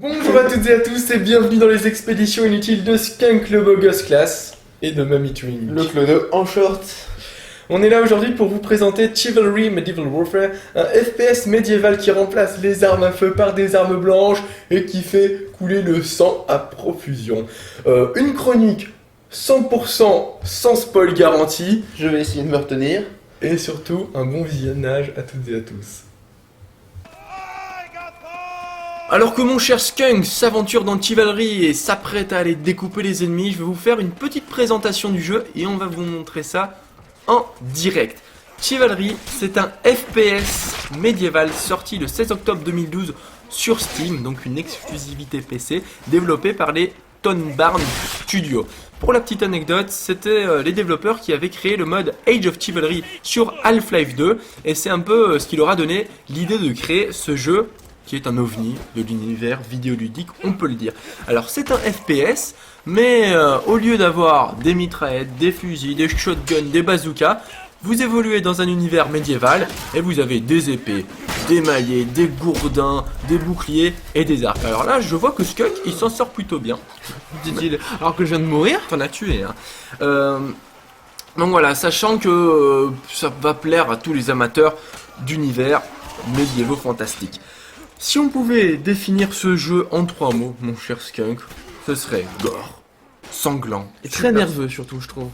Bonjour à toutes et à tous et bienvenue dans les expéditions inutiles de Skunk le beau gosse classe et de Mamie Twin. Le clodo en short. On est là aujourd'hui pour vous présenter Chivalry Medieval Warfare, un FPS médiéval qui remplace les armes à feu par des armes blanches et qui fait couler le sang à profusion. Une chronique 100% sans spoil garanti Je vais essayer de me retenir. et surtout un bon visionnage à toutes et à tous. Alors que mon cher Skunk s'aventure dans Chivalry et s'apprête à aller découper les ennemis, je vais vous faire une petite présentation du jeu et on va vous montrer ça en direct. Chivalry, c'est un FPS médiéval sorti le 16 octobre 2012 sur Steam, donc une exclusivité PC développée par les Tonbarn Studios. Pour la petite anecdote, c'était les développeurs qui avaient créé le mode Age of Chivalry sur Half-Life 2 et c'est un peu ce qui leur a donné l'idée de créer ce jeu qui est un ovni de l'univers vidéoludique, on peut le dire. Alors c'est un FPS, mais au lieu d'avoir des mitraillettes, des fusils, des shotguns, des bazookas, vous évoluez dans un univers médiéval et vous avez des épées, des maillets, des gourdins, des boucliers et des arcs. Alors là, je vois que Skunk, il s'en sort plutôt bien, dit-il, alors que je viens de mourir. T'en as tué, hein. Donc voilà, sachant que ça va plaire à tous les amateurs d'univers médiévaux fantastiques. Si on pouvait définir ce jeu en 3 mots, mon cher Skunk, ce serait gore, sanglant, Et très nerveux surtout, je trouve.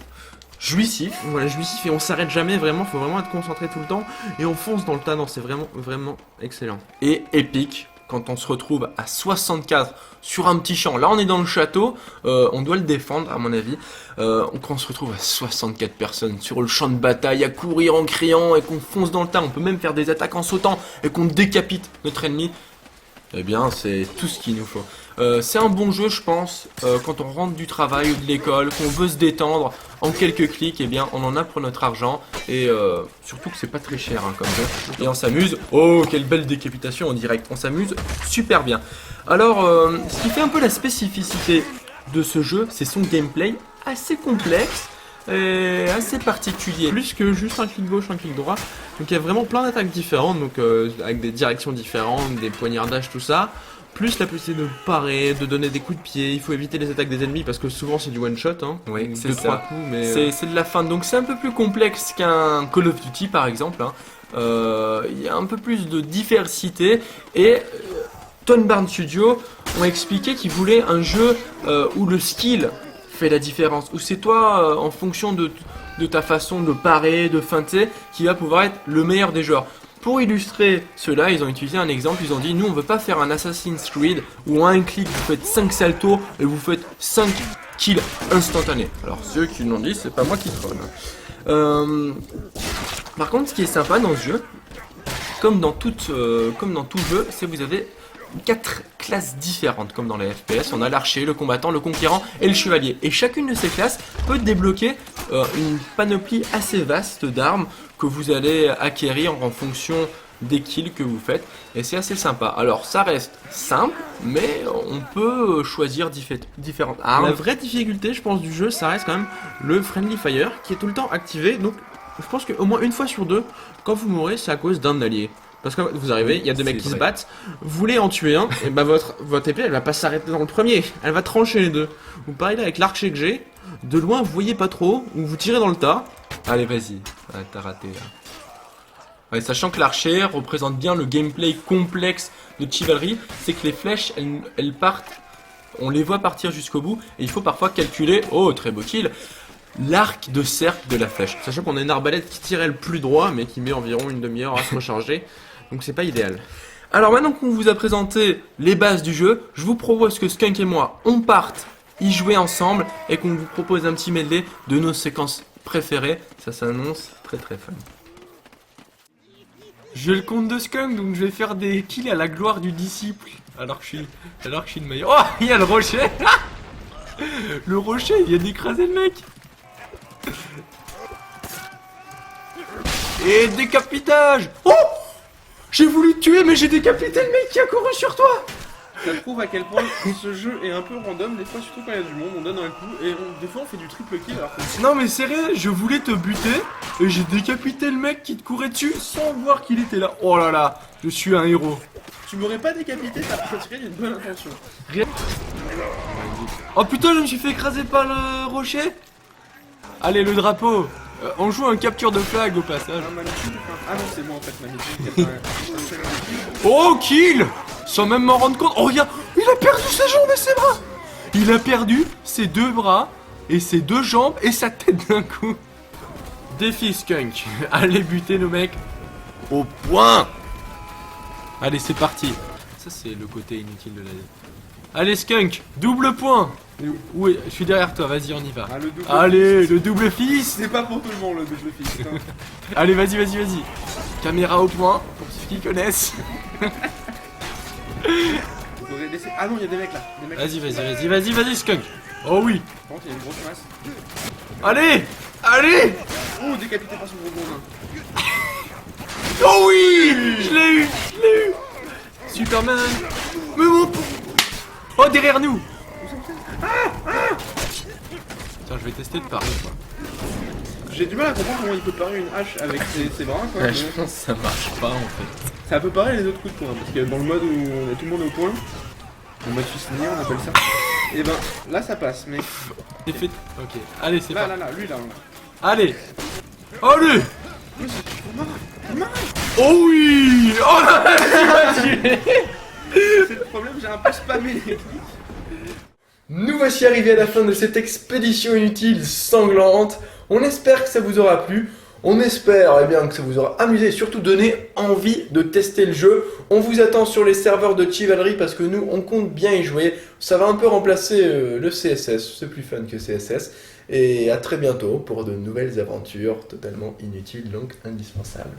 jouissif, Voilà, jouissif et on s'arrête jamais vraiment, faut vraiment être concentré tout le temps et on fonce dans le tas, non, c'est vraiment excellent. et épique quand on se retrouve à 64 sur un petit champ. Là, on est dans le château, on doit le défendre à mon avis. Quand on se retrouve à 64 personnes sur le champ de bataille, à courir en criant et qu'on fonce dans le tas, on peut même faire des attaques en sautant et qu'on décapite notre ennemi. Eh bien, c'est tout ce qu'il nous faut. C'est un bon jeu, je pense, quand on rentre du travail ou de l'école, qu'on veut se détendre en quelques clics, eh bien, on en a pour notre argent. Et surtout que c'est pas très cher hein, comme jeu. Et on s'amuse. Oh, quelle belle décapitation en direct. On s'amuse super bien. Alors, ce qui fait un peu la spécificité de ce jeu, c'est son gameplay assez complexe et assez particulier. Plus que juste un clic gauche, un clic droit, donc il y a vraiment plein d'attaques différentes, donc avec des directions différentes, des poignardages, tout ça. Plus la possibilité de parer, de donner des coups de pied, il faut éviter les attaques des ennemis parce que souvent c'est du one shot, hein. Oui, c'est deux, ça. trois coups, mais C'est de la fin, donc c'est un peu plus complexe qu'un Call of Duty par exemple. Hein. Il y a un peu plus de diversité et Tonbarn Studio ont expliqué qu'ils voulaient un jeu où le skill fait la différence, où c'est toi en fonction de ta façon de parer, de feinter, qui va pouvoir être le meilleur des joueurs. Pour illustrer cela, ils ont utilisé un exemple, ils ont dit nous on veut pas faire un Assassin's Creed où en un clic vous faites 5 saltos et vous faites 5 kills instantanés. Alors ceux qui l'ont dit, c'est pas moi qui troll. Par contre, ce qui est sympa dans ce jeu, comme dans tout jeu, c'est que vous avez 4 classes différentes comme dans les FPS. On a l'archer, le combattant, le conquérant et le chevalier. Et chacune de ces classes peut débloquer une panoplie assez vaste d'armes que vous allez acquérir en fonction des kills que vous faites. Et c'est assez sympa. Alors ça reste simple, mais on peut choisir différentes armes. la vraie difficulté, je pense, du jeu, ça reste quand même le Friendly Fire qui est tout le temps activé. Donc, je pense qu'au moins une fois sur deux, quand vous mourrez, c'est à cause d'un allié. Parce que vous arrivez, il y a deux mecs qui se battent, vous voulez en tuer un, et bah votre épée elle va pas s'arrêter dans le premier, elle va trancher les deux. Vous pareil là avec l'archer que j'ai, de loin vous voyez pas trop, ou vous tirez dans le tas. Allez, vas-y. Ouais, t'as raté là. Ouais, sachant que l'archer représente bien le gameplay complexe de Chivalry, c'est que les flèches, elles partent, on les voit partir jusqu'au bout, et il faut parfois calculer, oh très beau kill, l'arc de cercle de la flèche. Sachant qu'on a une arbalète qui tirait le plus droit, mais qui met environ une demi-heure à se recharger, donc c'est pas idéal. Alors maintenant qu'on vous a présenté les bases du jeu, je vous propose que Skunk et moi, on parte y jouer ensemble, et qu'on vous propose un petit medley de nos séquences préférées. Ça s'annonce très très fun. J'ai le compte de Skunk, donc je vais faire des kills à la gloire du disciple. Alors que je suis le meilleur. Oh, il y a le rocher. Le rocher, il vient d'écraser le mec. Et décapitage. Oh, j'ai voulu te tuer, mais j'ai décapité le mec qui a couru sur toi. Ça prouve à quel point ce jeu est un peu random, des fois surtout quand il y a du monde, on donne un coup et des fois on fait du triple kill alors que... Non mais sérieux, je voulais te buter et j'ai décapité le mec qui te courait dessus sans voir qu'il était là. Oh là là, je suis un héros. Tu m'aurais pas décapité, ça peut tirer d'une bonne intention. Oh putain, je me suis fait écraser par le rocher. Allez, le drapeau. On joue un capture de flag au passage. Ah, ah non, c'est moi en fait, magnifique. Oh, kill. Sans même m'en rendre compte. Oh, regarde, il a perdu ses jambes et ses bras. Il a perdu ses 2 bras et ses 2 jambes et sa tête d'un coup. Défi Skunk. Allez buter nos mecs au point. Allez, c'est parti. Ça, c'est le côté inutile de la vie. Allez, Skunk, double point. Oui, je suis derrière toi, vas-y, on y va. Ah, le double Allez, fist. le double fist. C'est pas pour tout le monde le double fist. Hein. Allez, vas-y, vas-y, vas-y. Caméra au point, pour ceux qui connaissent. Vous aurez laissé... Ah non, il y a des mecs là. Des mecs Vas-y, vas-y, vas-y, vas-y, vas-y, Skunk. Oh oui. Par contre, il y a une grosse masse. Allez, allez. Oh, décapité par son gros gourdin. Oh oui. Je l'ai eu, je l'ai eu. Superman. Mais mon... Oh, derrière nous. Tiens, je vais tester de parler, quoi. J'ai du mal à comprendre comment il peut parer une hache avec ses bras quoi. Je pense que ça marche pas, en fait. Ça peut parer les autres coups de poing, parce que dans le mode où on est tout le monde au point, le mode fustigné on appelle ça, et ben là ça passe, mais C'est fait. Ok, allez, c'est là, parti. là, lui là. Allez. Allez. Oh oui. Oh là. C'est le problème, j'ai un peu spammé les trucs. Nous voici arrivés à la fin de cette expédition inutile sanglante. On espère que ça vous aura plu. On espère bien que ça vous aura amusé et surtout donné envie de tester le jeu. On vous attend sur les serveurs de Chivalry parce que nous, on compte bien y jouer. Ça va un peu remplacer le CSS, c'est plus fun que CSS. Et à très bientôt pour de nouvelles aventures totalement inutiles, donc indispensables.